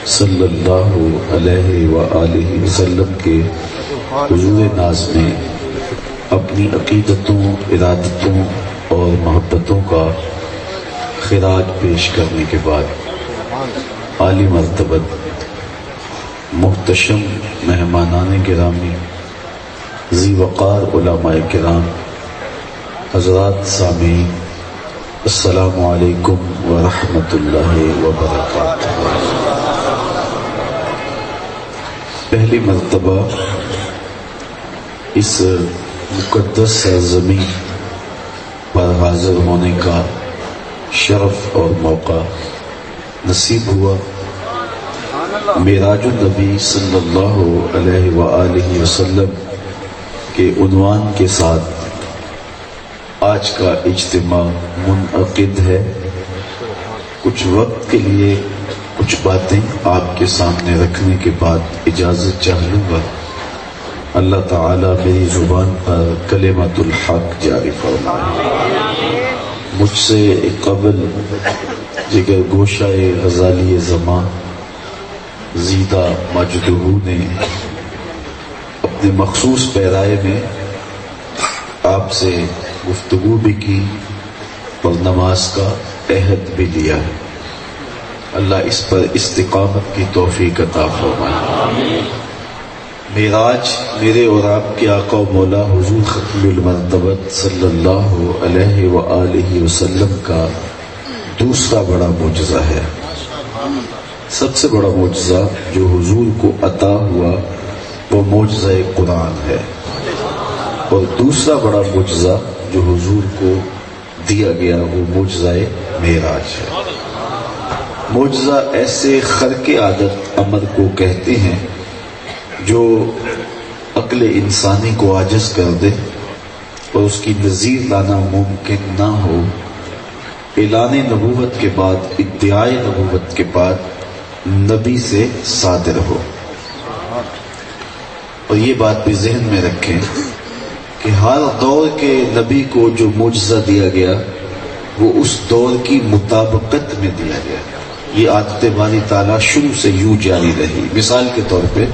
صلی اللہ علیہ وآلہ وسلم کے حضور ناز میں اپنی عقیدتوں، ارادتوں اور محبتوں کا خراج پیش کرنے کے بعد عالی مرتبت محتشم مہمانان گرامی، ذی وقار علماء کرام، حضرات سامعین، السلام علیکم ورحمۃ اللہ وبرکاتہ۔ پہلی مرتبہ اس مقدس سرزمین پر حاضر ہونے کا شرف اور موقع نصیب ہوا۔ معراج النبی صلی اللہ علیہ وآلہ وسلم کے عنوان کے ساتھ آج کا اجتماع منعقد ہے۔ کچھ وقت کے لیے کچھ باتیں آپ کے سامنے رکھنے کے بعد اجازت چاہ لوں گا۔ اللہ تعالیٰ میری زبان پر کلمۃ الحق جاری فرمائے۔ مجھ سے قبل جگر گوشہ غزالی زمان زیدہ مجدہ نے اپنے مخصوص پیرائے میں آپ سے گفتگو بھی کی اور نماز کا عہد بھی لیا ہے۔ اللہ اس پر استقامت کی توفیق عطا فرمائے۔ معراج میرے اور آپ کے آقا و مولا حضور ختم المرتبت صلی اللہ علیہ وآلہ وسلم کا دوسرا بڑا معجزہ ہے۔ سب سے بڑا معجزہ جو حضور کو عطا ہوا وہ معجزہ قرآن ہے، اور دوسرا بڑا معجزہ جو حضور کو دیا گیا وہ معجزہ معراج ہے۔ معجزہ ایسے خرق عادت امر کو کہتے ہیں جو عقل انسانی کو عاجز کر دے اور اس کی نظیر لانا ممکن نہ ہو۔ اعلان نبوت کے بعد، ادعائے نبوت کے بعد نبی سے صادر ہو۔ اور یہ بات بھی ذہن میں رکھیں کہ ہر دور کے نبی کو جو معجزہ دیا گیا وہ اس دور کی مطابقت میں دیا گیا۔ یہ عادت باری تعالیٰ شروع سے یوں جاری رہی۔ مثال کے طور پہ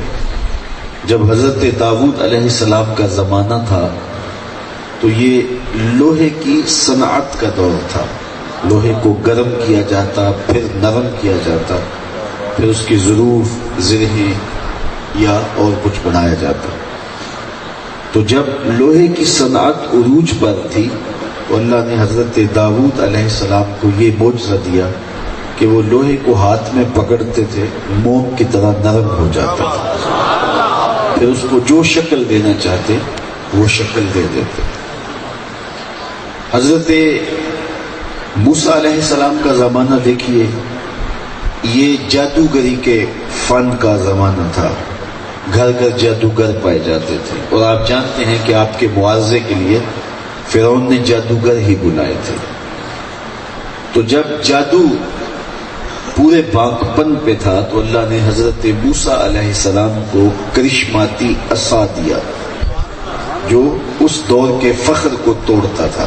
جب حضرت داؤد علیہ السلام کا زمانہ تھا تو یہ لوہے کی صنعت کا دور تھا۔ لوہے کو گرم کیا جاتا، پھر نرم کیا جاتا، پھر اس کی ظروف، زرہیں یا اور کچھ بنایا جاتا۔ تو جب لوہے کی صنعت عروج پر تھی تو اللہ نے حضرت داؤد علیہ السلام کو یہ معجزہ دیا کہ وہ لوہے کو ہاتھ میں پکڑتے تھے، موم کی طرح نرم ہو جاتا تھا، پھر اس کو جو شکل دینا چاہتے وہ شکل دے دیتے۔ حضرت موسیٰ علیہ السلام کا زمانہ دیکھیے، یہ جادوگری کے فن کا زمانہ تھا۔ گھر گھر جادوگر پائے جاتے تھے، اور آپ جانتے ہیں کہ آپ کے معاوضے کے لیے فرعون نے جادوگر ہی بلائے تھے۔ تو جب جادو پورے باغپن پہ تھا تو اللہ نے حضرت موسیٰ علیہ السلام کو کرشماتی عصا دیا جو اس دور کے فخر کو توڑتا تھا۔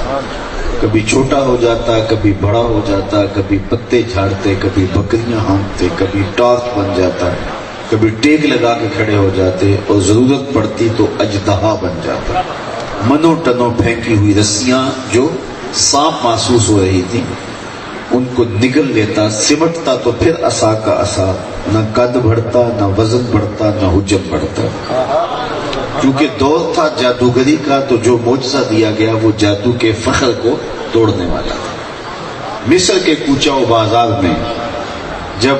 کبھی چھوٹا ہو جاتا، کبھی بڑا ہو جاتا، کبھی پتے جھاڑتے، کبھی بکریاں ہانکتے، کبھی ٹارچ بن جاتا، کبھی ٹیک لگا کے کھڑے ہو جاتے، اور ضرورت پڑتی تو اژدہا بن جاتا۔ منو ٹنوں پھینکی ہوئی رسیاں جو سانپ محسوس ہو رہی تھی ان کو نگل لیتا، سمٹتا تو پھر عصا کا عصا، نہ قد بڑھتا، نہ وزن بڑھتا، نہ حجم بڑھتا۔ کیونکہ دور تھا جادوگری کا تو جو معجزہ دیا گیا وہ جادو کے فخر کو توڑنے والا تھا۔ مصر کے کوچہ و بازار میں جب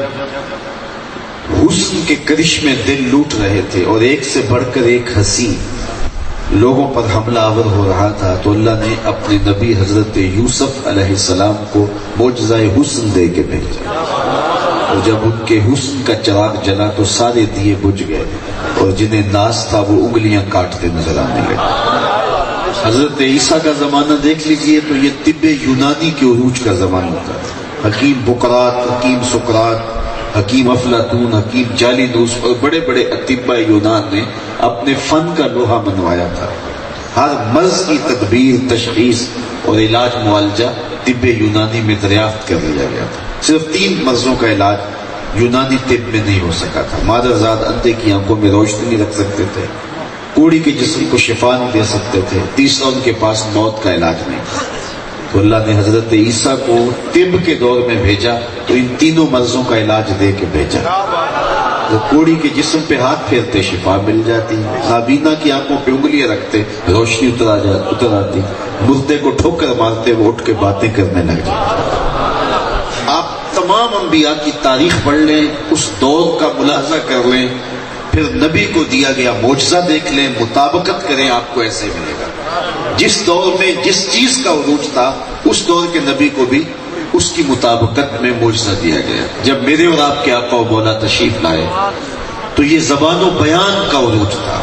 حسن کے کرشمے دل لوٹ رہے تھے اور ایک سے بڑھ کر ایک حسین لوگوں پر حملہ آور ہو رہا تھا تو اللہ نے اپنے نبی حضرت یوسف علیہ السلام کو معجزہ حسن دے کے بھیجا، اور جب ان کے حسن کا چراغ جلا تو سارے دیے بجھ گئے، اور جنہیں ناز تھا وہ انگلیاں کاٹتے نظر آنے لگے۔ حضرت عیسیٰ کا زمانہ دیکھ لیجئے تو یہ طب یونانی کے عروج کا زمانہ تھا۔ حکیم بقراط، حکیم سقراط، حکیم افلاطون، حکیم جالینوس اور بڑے بڑے اطباء یونان نے اپنے فن کا لوہا منوایا تھا۔ ہر مرض کی تدبیر، تشخیص اور علاج معالجہ طب یونانی میں دریافت کر لیا گیا تھا۔ صرف 3 مرضوں کا علاج یونانی طب میں نہیں ہو سکا تھا. مادرزاد اندھے کی آنکھوں میں روشنی نہیں رکھ سکتے تھے, کوڑی کے جسم کو شفا نہیں دے سکتے تھے, تیسرا ان کے پاس موت کا علاج نہیں. تو اللہ نے حضرت عیسیٰ کو طب کے دور میں بھیجا تو ان تینوں مرضوں کا علاج دے کے بھیجا. وہ کوڑی کے جسم پہ ہاتھ پھیرتے شفا مل جاتی, نابینا کی آنکھوں پہ انگلیاں رکھتے روشنی اتر آتی, مردے کو ٹھوکر مارتے وہ اٹھ کے باتیں کرنے لگ جاتے. آپ تمام انبیاء کی تاریخ پڑھ لیں, اس دور کا ملاحظہ کر لیں, پھر نبی کو دیا گیا معجزہ دیکھ لیں, مطابقت کریں, آپ کو ایسے ملے گا. جس دور میں جس چیز کا عروج تھا اس دور کے نبی کو بھی اس کی مطابقت میں معجزہ دیا گیا. جب میرے اور آپ کے آقا و مولا تشریف لائے تو یہ زبان و بیان کا عروج تھا.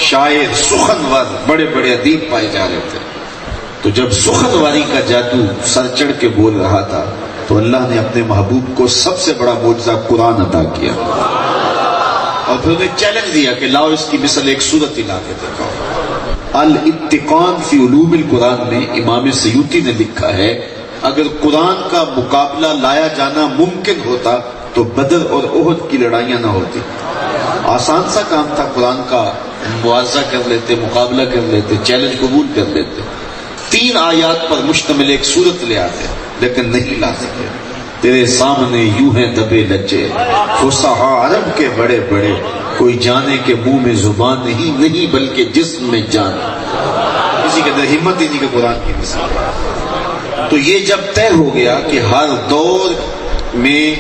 شاعر سخنور بڑے بڑے ادیب پائے جا رہے تھے. تو جب سخنواری کا جادو سر چڑھ کے بول رہا تھا تو اللہ نے اپنے محبوب کو سب سے بڑا معجزہ قرآن عطا کیا, اور پھر انہیں چیلنج دیا کہ لاؤ اس کی مثل ایک سورت ہی لا کے دکھاؤ. الاتقان فی علوم القرآن میں امام سیوطی نے لکھا ہے, اگر قرآن کا مقابلہ لایا جانا ممکن ہوتا تو بدر اور احد کی لڑائیاں نہ ہوتی. آسان سا کام تھا, قرآن کا موازنہ کر لیتے, مقابلہ کر لیتے, چیلنج قبول کر لیتے. 3 آیات پر مشتمل ایک سورت لے آتے, لیکن نہیں لا سکے. تیرے سامنے یوں ہیں دبے لچے فصحا عرب کے بڑے بڑے, کوئی جانے کے منہ میں زبان نہیں بلکہ جسم میں جان. کسی کے اندر ہمت ہی نہیں کہ قرآن کی مثال. تو یہ جب طے ہو گیا کہ ہر دور میں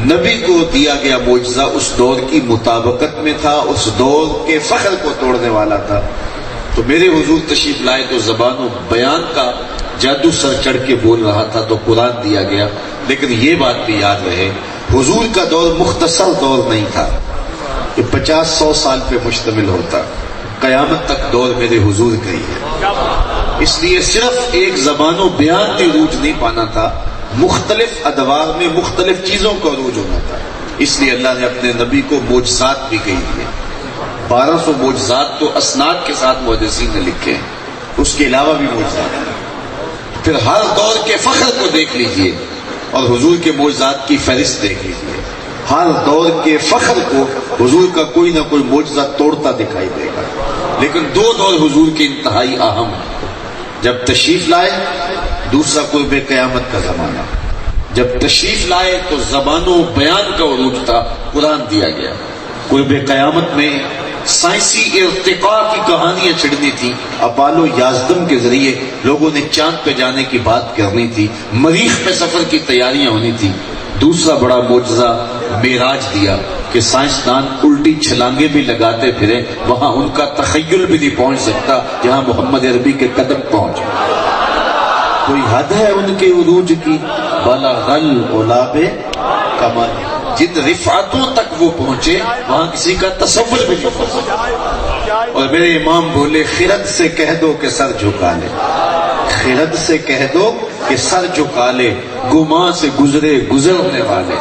نبی کو دیا گیا معجزہ اس دور کی مطابقت میں تھا, اس دور کے فخر کو توڑنے والا تھا, تو میرے حضور تشریف لائے تو زبان و بیان کا جادو سر چڑھ کے بول رہا تھا تو قرآن دیا گیا. لیکن یہ بات بھی یاد رہے, حضور کا دور مختصر دور نہیں تھا کہ 50-100 سال پہ مشتمل ہوتا. قیامت تک دور میرے حضور کا ہی ہے. اس لیے صرف ایک زبان و بیان کی عروج نہیں پانا تھا, مختلف ادوار میں مختلف چیزوں کا عروج ہونا تھا. اس لیے اللہ نے اپنے نبی کو معجزات بھی کہی دیے. 1200 معجزات تو اسناد کے ساتھ محدثین نے لکھے ہیں, اس کے علاوہ بھی معجزات. پھر ہر دور کے فخر کو دیکھ لیجئے اور حضور کے معجزات کی فہرست دیکھ لیجئے. ہر دور کے فخر کو حضور کا کوئی نہ کوئی معجزہ توڑتا دکھائی دے گا. لیکن 2 دور حضور کے انتہائی اہم ہیں. جب تشریف لائے, دوسرا قرب قیامت کا زمانہ. جب تشریف لائے تو زبان و بیان کا عروج تھا, قرآن دیا گیا. قرب قیامت میں سائنسی ارتقاء کی کہانیاں چھڑنی تھی. اپالو یازدم کے ذریعے لوگوں نے چاند پہ جانے کی بات کرنی تھی, مریخ پہ سفر کی تیاریاں ہونی تھی. دوسرا بڑا معجزہ معراج دیا کہ سائنسدان الٹی چھلانگیں بھی لگاتے پھرے, وہاں ان کا تخیل بھی نہیں پہنچ سکتا جہاں محمد عربی کے قدم پہنچ. کوئی حد ہے ان کے عروج کی, بلغ العلاب کمال. جن رفعتوں تک وہ پہنچے وہاں کسی کا تصور بھی نہیں پہنچ سکتا. اور میرے امام بولے, خرد سے کہہ دو کہ سر جھکا لے, خرد سے کہہ دو کہ سر جھکا لے, گماں سے گزرے گزرنے والے,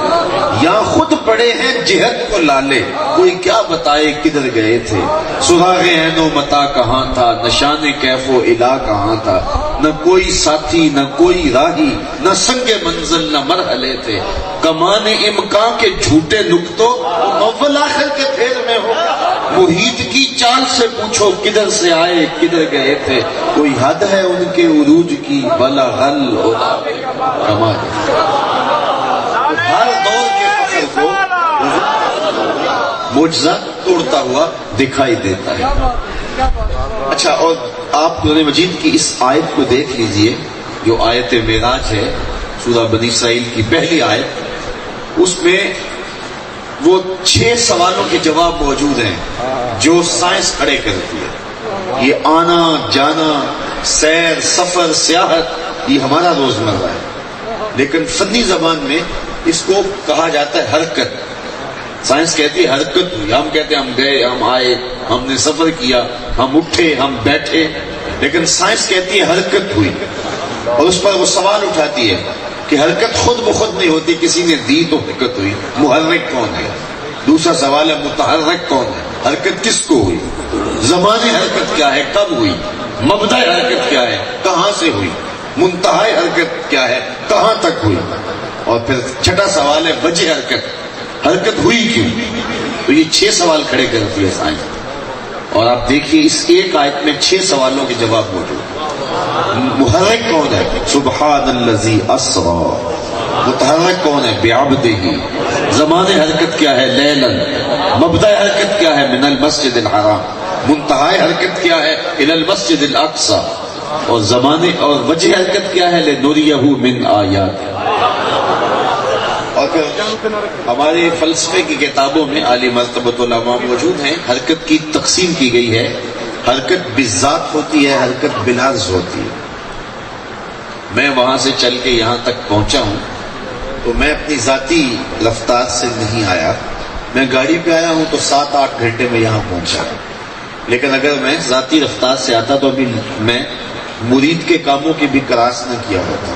یا خود پڑے ہیں جہت کو لالے, کوئی کیا بتائے کدھر گئے تھے. سراغ عین و متا کہاں تھا, نشان کیف و الا کہاں تھا, نہ کوئی ساتھی نہ کوئی راہی, نہ سنگ منزل نہ مرحلے تھے. کمان امکان کے جھوٹے نکتوں اول آخر کے پھیر میں ہو, محیط کی چال سے پوچھو کدھر سے آئے کدھر گئے تھے. کوئی حد ہے ان کے عروج کی, بلغ العلاب کمال. ہر دور کے فخر کو معجزہ توڑتا ہوا دکھائی دیتا ہے. اچھا, اور آپ قرآن مجید کی اس آیت کو دیکھ لیجئے جو آیت معراج ہے, سورہ بنی اسرائیل کی پہلی آیت. اس میں وہ 6 سوالوں کے جواب موجود ہیں جو سائنس کھڑے کرتی ہے. یہ آنا جانا, سیر, سفر, سیاحت, یہ ہمارا روزمرہ ہے, لیکن فنی زبان میں اس کو کہا جاتا ہے حرکت. سائنس کہتی ہے حرکت ہوئی, ہم کہتے ہیں ہم گئے, ہم آئے, ہم نے سفر کیا, ہم اٹھے, ہم بیٹھے, لیکن سائنس کہتی ہے حرکت ہوئی. اور اس پر وہ سوال اٹھاتی ہے کہ حرکت خود بخود نہیں ہوتی, کسی نے دی تو حرکت ہوئی. محرک کون ہے؟ دوسرا سوال ہے متحرک کون ہے, حرکت کس کو ہوئی, زمان حرکت کیا ہے, کب ہوئی, مبدأ حرکت کیا ہے, کہاں سے ہوئی, منتہا حرکت کیا ہے, کہاں تک ہوئی. اور پھر چھٹا سوال ہے وجہ حرکت، حرکت ہوئی کیوں؟ تو یہ 6 سوال کھڑے کرتی ہے سائنس، اور آپ دیکھیے اس ایک آیت میں 6 سوالوں کے جواب موجود ہیں۔ محرک کون ہے؟ سبحان الذی اسرا۔ متحرک کون ہے؟ بعبدہ۔ زمان حرکت کیا ہے؟ لیلاً۔ مبدأ حرکت کیا ہے؟ من المسجد الحرام۔ منتہا حرکت کیا ہے؟ الی المسجد الاقصی۔ اور زمانے اور وجہ حرکت کیا ہے؟ لنریہ من آیات۔ اور پھر ہمارے فلسفے کی کتابوں میں عالی مرتبۃ علماء موجود ہیں، حرکت کی تقسیم کی گئی ہے، حرکت بالذات ہوتی ہے، حرکت بالعرض ہوتی ہے۔ میں وہاں سے چل کے یہاں تک پہنچا ہوں تو میں اپنی ذاتی رفتار سے نہیں آیا، میں گاڑی پہ آیا ہوں تو 7-8 گھنٹے میں یہاں پہنچا، لیکن اگر میں ذاتی رفتار سے آتا تو ابھی میں مرید کے کاموں کی بھی کراس نہ کیا ہوتا،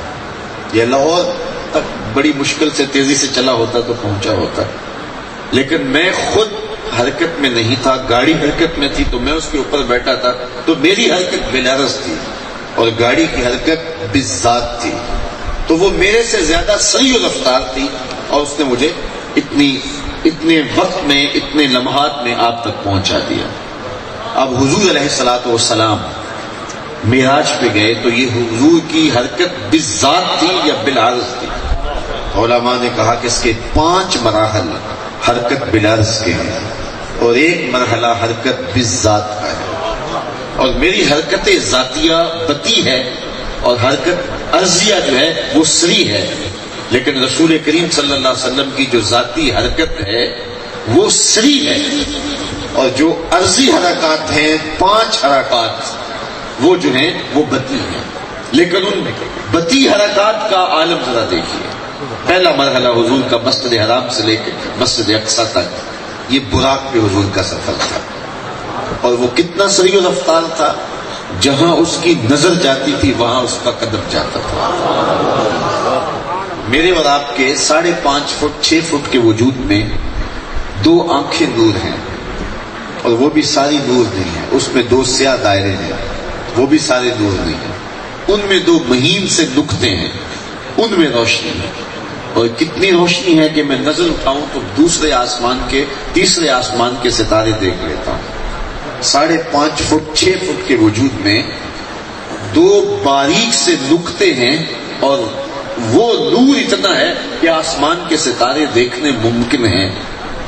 یہ لاہور تک بڑی مشکل سے تیزی سے چلا ہوتا تو پہنچا ہوتا، لیکن میں خود حرکت میں نہیں تھا، گاڑی حرکت میں تھی تو میں اس کے اوپر بیٹھا تھا، تو میری حرکت بالعرض تھی اور گاڑی کی حرکت بالذات تھی، تو وہ میرے سے زیادہ سریع رفتار تھی اور اس نے مجھے اتنے وقت میں، اتنے لمحات میں آپ تک پہنچا دیا۔ اب حضور علیہ الصلوۃ والسلام معراج پہ گئے تو یہ حضور کی حرکت بالذات تھی یا بالعرض تھی؟ علماء نے کہا کہ اس کے 5 مراحل حرکت بالعرض کے ہیں اور 1 مرحلہ حرکت بالذات کا ہے، اور میری حرکت ذاتیہ بطیء ہے اور حرکت عرضیہ جو ہے وہ سری ہے، لیکن رسول کریم صلی اللہ علیہ وسلم کی جو ذاتی حرکت ہے وہ سری ہے، اور جو عرضی حرکات ہیں 5 حرکات وہ جو ہیں وہ بطیء ہیں، لیکن ان بطیء حرکات کا عالم ذرا دیکھیے۔ پہلا مرحلہ حضور کا مسجد حرام سے لے کے مسجد اقصی تک، یہ براق پہ حضور کا سفر تھا، اور وہ کتنا سریع و رفتار تھا، جہاں اس کی نظر جاتی تھی وہاں اس کا قدم جاتا تھا۔ میرے اور آپ کے 5.5 فٹ 6 فٹ کے وجود میں 2 آنکھیں نور ہیں، اور وہ بھی ساری نور نہیں ہیں، اس میں 2 سیاہ دائرے ہیں، وہ بھی سارے نور نہیں ہیں، ان میں 2 مہین سے نقطے ہیں، ان میں روشنی ہے، اور کتنی روشنی ہے کہ میں نظر اٹھاؤں تو دوسرے آسمان کے، تیسرے آسمان کے ستارے دیکھ لیتا ہوں۔ 5.5 فٹ 6 فٹ کے وجود میں 2 باریک سے نقطے ہیں، اور وہ نور اتنا ہے کہ آسمان کے ستارے دیکھنے ممکن ہیں۔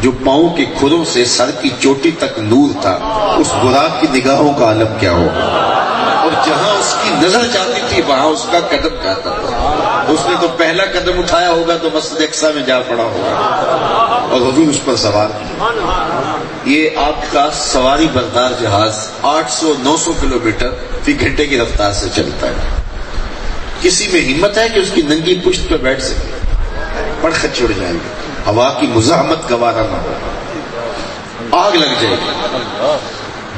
جو پاؤں کے کھروں سے سر کی چوٹی تک نور تھا، اس براق کی نگاہوں کا عالم کیا ہوگا، اور جہاں اس کی نظر جاتی تھی وہاں اس کا قدم جاتا تھا۔ اس نے تو پہلا قدم اٹھایا ہوگا تو مسجد اقصی میں جا پڑا ہوگا، اور حضور اس پر سوار تھا۔ یہ آپ کا سواری بردار جہاز 800-900 کلومیٹر فی گھنٹے کی رفتار سے چلتا ہے۔ کسی میں ہمت ہے کہ اس کی ننگی پشت پہ بیٹھ سکے؟ پڑخت چھڑ جائے گی، ہوا کی مزاحمت گوارا نہ ہو، آگ لگ جائے گی۔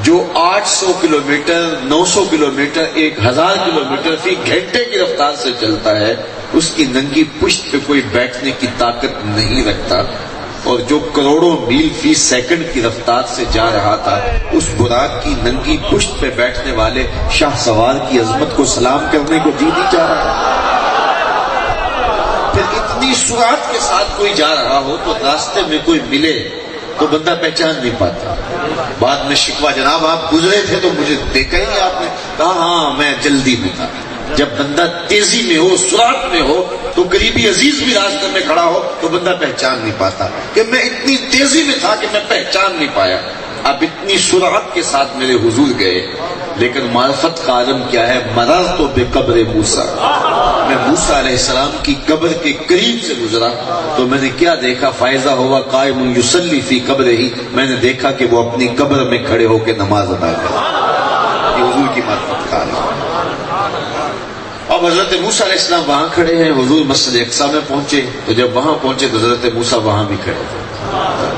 جو 800 کلومیٹر 900 کلومیٹر 1000 کلومیٹر فی گھنٹے کی رفتار سے چلتا ہے، اس کی ننگی پشت پہ کوئی بیٹھنے کی طاقت نہیں رکھتا، اور جو کروڑوں میل فی سیکنڈ کی رفتار سے جا رہا تھا، اس براق کی ننگی پشت پہ بیٹھنے والے شاہ سوار کی عظمت کو سلام کرنے کو جی نہیں چاہ رہا۔ پھر اتنی سرعت کے ساتھ کوئی جا رہا ہو تو راستے میں کوئی ملے تو بندہ پہچان نہیں پاتا، بعد میں شکوہ، جناب آپ گزرے تھے تو مجھے دیکھا ہی آپ نے؟ کہا ہاں میں جلدی میں تھا۔ جب بندہ تیزی میں ہو، سرعت میں ہو، تو قریبی عزیز بھی راستے میں کھڑا ہو تو بندہ پہچان نہیں پاتا کہ میں اتنی تیزی میں تھا کہ میں پہچان نہیں پایا۔ اب اتنی سرعت کے ساتھ میرے حضور گئے، لیکن معرفت کا عالم کیا ہے؟ مررت بقبر موسیٰ، میں موسیٰ علیہ السلام کی قبر کے قریب سے گزرا تو میں نے کیا دیکھا؟ فائزہ ہوا قائم یصلی فی قبرہ، میں نے دیکھا کہ وہ اپنی قبر میں کھڑے ہو کے نماز ادا کر رہا ہے۔ یہ حضور کی معرفت کا عالم۔ اب حضرت موسیٰ علیہ السلام وہاں کھڑے ہیں، حضور مسجد اقصی میں پہنچے، تو جب وہاں پہنچے تو حضرت موسیٰ وہاں بھی کھڑے تھے۔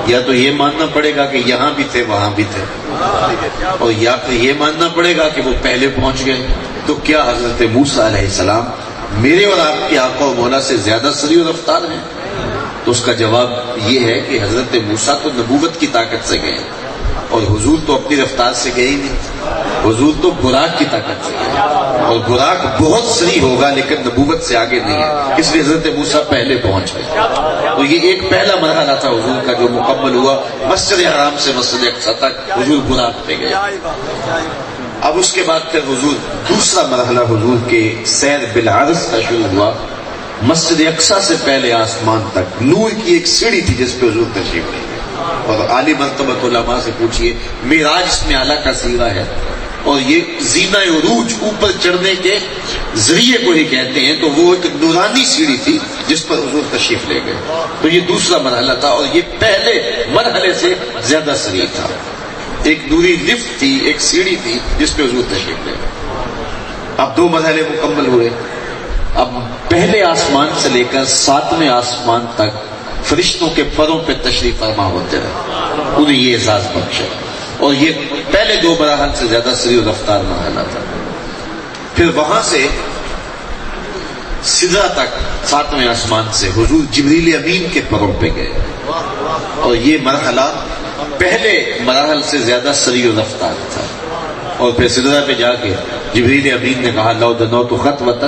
یا تو یہ ماننا پڑے گا کہ یہاں بھی تھے وہاں بھی تھے، اور یا پھر یہ ماننا پڑے گا کہ وہ پہلے پہنچ گئے۔ تو کیا حضرت موسیٰ علیہ السلام میرے اور آپ کے آقا و مولا سے زیادہ سریع و رفتار ہیں؟ تو اس کا جواب یہ ہے کہ حضرت موسیٰ تو نبوت کی طاقت سے گئے، اور حضور تو اپنی رفتار سے گئے ہی نہیں۔ حضور تو براق کی طاقت سے ہے، اور براق بہت سری ہوگا لیکن نبوت سے آگے نہیں ہے، اس لیے حضرت موسیٰ پہلے پہنچ گئے۔ تو یہ ایک پہلا مرحلہ تھا حضور کا جو مکمل ہوا، مسجد حرام سے مسجد اقصی تک حضور براق پہ گئے۔ اب اس کے بعد پھر حضور دوسرا مرحلہ حضور کے سیر بالعرض کا شروع ہوا، مسجد اقصی سے پہلے آسمان تک نور کی ایک سیڑھی تھی جس پہ حضور تشریف لے گئے۔ اور عالی مرتبہ علماء سے پوچھئے، معراج اس میں اعلیٰ کا صیغہ ہے، اور یہ زینہ عروج اوپر چڑھنے کے ذریعے کو ہی کہتے ہیں، تو وہ ایک نورانی سیڑھی تھی جس پر حضور تشریف لے گئے۔ تو یہ دوسرا مرحلہ تھا، اور یہ پہلے مرحلے سے زیادہ سریع تھا۔ ایک نوری لفٹ تھی، ایک سیڑھی تھی جس پہ حضور تشریف لے گئے۔ اب دو مرحلے مکمل ہوئے۔ اب پہلے آسمان سے لے کر 7ویں آسمان تک فرشتوں کے پروں پہ تشریف فرما ہوتے رہے، انہیں یہ اعزاز بخشا، اور یہ پہلے دو مراحل سے زیادہ سری و رفتار مرحلہ تھا۔ پھر وہاں سے سدرہ تک 7ویں آسمان سے حضور جبریل امین کے پروں پہ گئے، اور یہ مرحلہ پہلے مراحل سے زیادہ سری و رفتار تھا۔ اور پھر سدرہ پہ جا کے جبریل امین نے کہا لو دنوت خطوۃ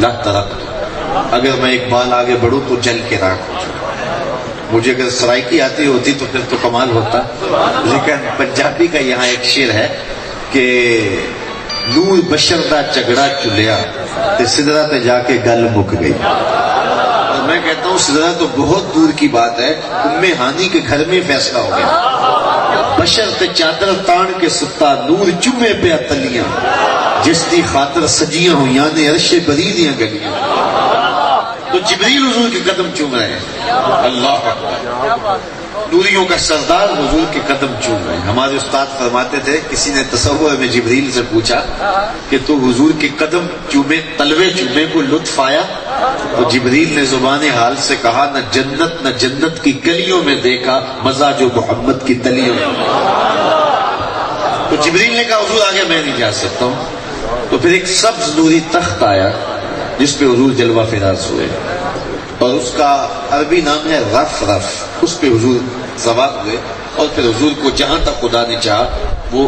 لا ترکت، اگر میں ایک بال آگے بڑھوں تو چل کے راکھ ہو جاؤں۔ مجھے اگر سرائکی آتی ہوتی تو پھر تو کمال ہوتا، لیکن پنجابی کا یہاں ایک شعر ہے کہ نور بشر دا جھگڑا چلیا تے سدرہ تے جا کے گل مک گئی۔ اور میں کہتا ہوں سدرہ تو بہت دور کی بات ہے، ام ہانی کے گھر میں فیصلہ ہو گیا۔ بشر تے چادر تان کے ستا نور چمے پہ تلیاں، جس دی خاطر سجیاں ہویاں نے عرش بری دیاں گلیاں۔ تو جبریل حضور کے قدم چوم رہے ہیں، اللہ اکبر، نوریوں کا سردار حضور کے قدم چوم رہے ہیں۔ ہمارے استاد فرماتے تھے، کسی نے تصور میں جبریل سے پوچھا کہ تو حضور کے قدم چومے، تلوے چومے، کو لطف آیا؟ تو جبریل نے زبان حال سے کہا نہ جنت کی گلیوں میں دیکھا مزہ جو محمد کی تلیوں میں۔ تو جبریل نے کہا حضور آگے میں نہیں جا سکتا ہوں۔ تو پھر ایک سبز نوری تخت آیا جس پہ حضور جلوہ فراز ہوئے، اور اس کا عربی نام ہے رف رف، اس پہ حضور سوار ہوئے، اور پھر حضور کو جہاں تک خدا نے چاہا وہ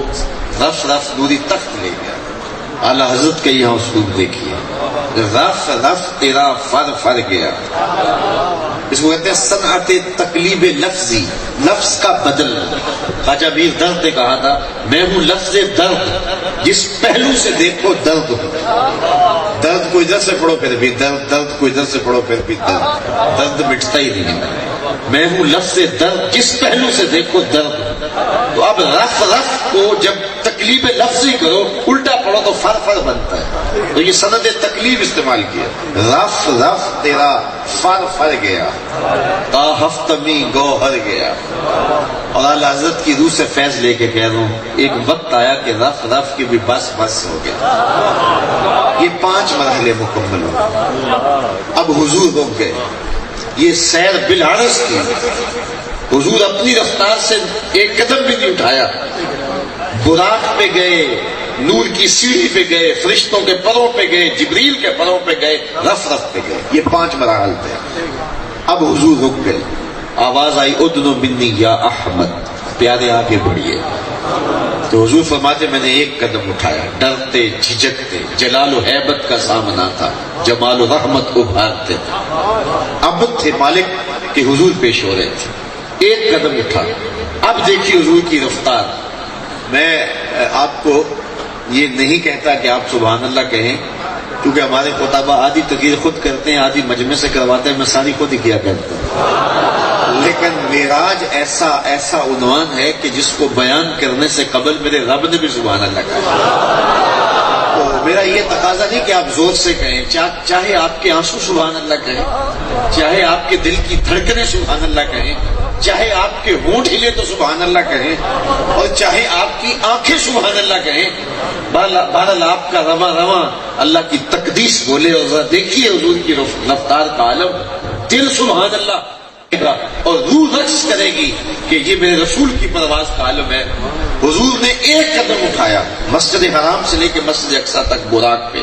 رف رف نوری تخت لے گیا۔ اعلیٰ حضرت کے یہاں اسلوب دیکھیے، رف رف تیرا فر فر گیا، اس کو کہتے ہیں صنعت تقلیب لفظی، لفظ کا بدل۔ خواجہ میر درد نے کہا تھا میں ہوں لفظ درد، جس پہلو سے دیکھو درد ہو، درد کو ادھر سے پڑھو پھر بھی درد، درد کو ادھر سے پڑھو پھر بھی درد، درد مٹتا ہی نہیں۔ میں ہوں لفظ درد، جس پہلو سے دیکھو درد۔ تو اب رف رف کو جب تکلیب لفظی کرو الٹا پڑھو تو فر فر بنتا ہے، تو یہ سند تکلیب استعمال کیا، رف رف تیرا فر فر گیا، تا ہفتمی گوہر گیا۔ اور اعلیٰ حضرت کی روح سے فیض لے کے کہہ رہا ہوں، ایک وقت آیا کہ رف رف کی بھی بس بس ہو گیا۔ یہ 5 مرحلے مکمل ہو، اب حضور رک گئے۔ یہ سیر بالعرض کی، حضور اپنی رفتار سے ایک قدم بھی نہیں اٹھایا، براق پہ گئے، نور کی سیڑھی پہ گئے، فرشتوں کے پروں پہ گئے، جبریل کے پروں پہ گئے، رف رف پہ گئے۔ یہ 5 مراحل تھے۔ اب حضور رک گئے، آواز آئی ادنو منی یا احمد، پیارے آگے بڑھیے۔ تو حضور فرماتے میں نے ایک قدم اٹھایا، ڈرتے جھجکتے، جلال و ہیبت کا سامنا تھا، جمال و رحمت ابھارتے تھے، عبد تھے مالک کے حضور پیش ہو رہے تھے، ایک قدم اٹھا۔ اب دیکھیے حضور کی رفتار۔ میں آپ کو یہ نہیں کہتا کہ آپ سبحان اللہ کہیں، کیونکہ ہمارے خطبہ آدھی تقریر خود کرتے ہیں، آدھی مجمع سے کرواتے ہیں، میں ساری خود ہی کیا کرتا ہوں۔ لیکن معراج ایسا عنوان ہے کہ جس کو بیان کرنے سے قبل میرے رب نے بھی سبحان اللہ کہا۔ تو میرا یہ تقاضا نہیں کہ آپ زور سے کہیں، چاہے آپ کے آنسو سبحان اللہ کہیں، چاہے آپ کے دل کی دھڑکنیں سبحان اللہ کہیں، چاہے آپ کے ہونٹ ہلے تو سبحان اللہ کہیں، اور چاہے آپ کی آنکھیں سبحان اللہ کہیں، بہرحال آپ کا رواں رواں اللہ کی تقدیس بولے۔ اور ذرا دیکھیے حضور کی رفتار کا عالم، دل سبحان اللہ اور روح رقص کرے گی کہ یہ میرے رسول کی پرواز کا عالم ہے۔ حضور نے ایک قدم اٹھایا، مسجد حرام سے لے کے مسجد اقصی تک براق پہ،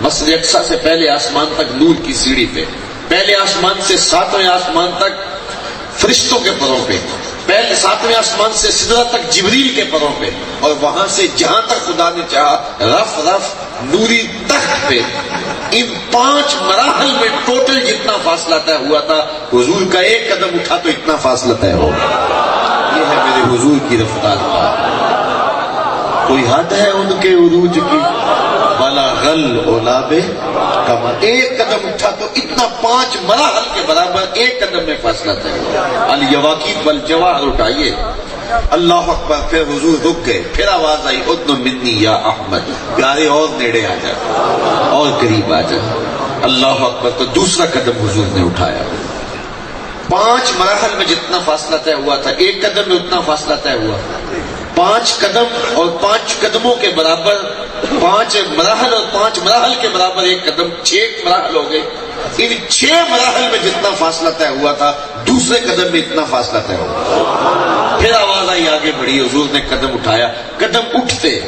مسجد اقصی سے پہلے آسمان تک نور کی سیڑھی پہ، پہلے آسمان سے 7ویں آسمان تک فرشتوں کے پروں پہ، پہلے 7ویں آسمان سے سدرہ تک جبریل کے پروں پہ، اور وہاں سے جہاں تک خدا نے چاہا رف رف نوری تخت پہ، ان 5 مراحل میں ٹوٹل جتنا فاصلہ طے ہوا تھا، حضور کا ایک قدم اٹھا تو اتنا فاصلہ طے ہو گیا۔ یہ ہے میرے حضور کی رفتار کا، کوئی حد ہے ان کے عروج کی، والا غل اولاب کما، ایک قدم اٹھا تو اتنا 5 مراحل کے برابر ایک قدم میں فاصلہ طے ہوا۔ الیواقیت والجواہر اٹھائیے، اللہ اکبر، پھر حضور رک گئے، پھر آواز آئی ادن منی یا احمد، پیارے اور نیڑے آ جا اور قریب آ جا، اللہ اکبر، تو دوسرا قدم حضور نے اٹھایا۔ 5 مراحل میں جتنا فاصلہ طے ہوا تھا، ایک قدم میں اتنا فاصلہ طے ہوا۔ 5 قدم اور 5 قدموں کے برابر 5 مراحل، اور 5 مراحل کے برابر ایک قدم، 6 مراحل ہو گئے۔ ان 6 مراحل میں جتنا فاصلہ طے ہوا تھا، دوسرے قدم میں اتنا فاصلہ طے ہوا۔ پھر آواز آئی، آگے بڑھی، حضور نے قدم اٹھایا، قدم اٹھتے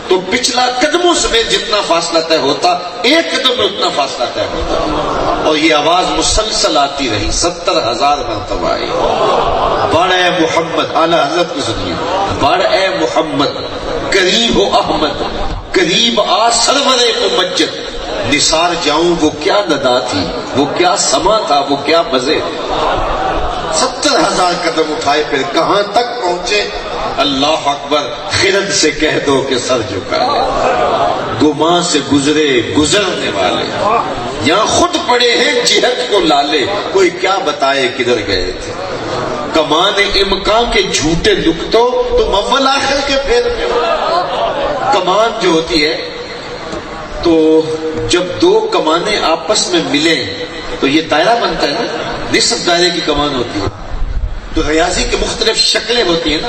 تو پچھلا قدموں سمیت جتنا فاصلہ طے ہوتا، ایک قدم میں اتنا فاصلہ طے ہوتا، اور یہ آواز مسلسل آتی رہی، 70,000 مرتبہ آئی، بڑھ اے محمد، اعلیٰ حضرت کو سنیے، بڑھ اے محمد، قریب ہو احمد، قریب آ سرور ممجد، نثار جاؤں وہ کیا ندا تھی، وہ کیا سما تھا، وہ کیا مزے۔ 70,000 قدم اٹھائے، پھر کہاں تک پہنچے؟ اللہ اکبر، خرد سے کہہ دو کہ سر جھکا لے، گماں سے گزرے گزرنے والے، یہاں خود پڑے ہیں جہت کو لالے، کوئی کیا بتائے کدھر گئے تھے۔ کمان امکان کے جھوٹے نکتوں، تم اول آخر کے پھیر میں ہو۔ کمان جو ہوتی ہے، تو جب 2 کمانیں آپس میں ملیں تو یہ دائرہ بنتا ہے نا، نصف دائرے کی کمان ہوتی ہے۔ تو ریاضی کی مختلف شکلیں ہوتی ہیں نا،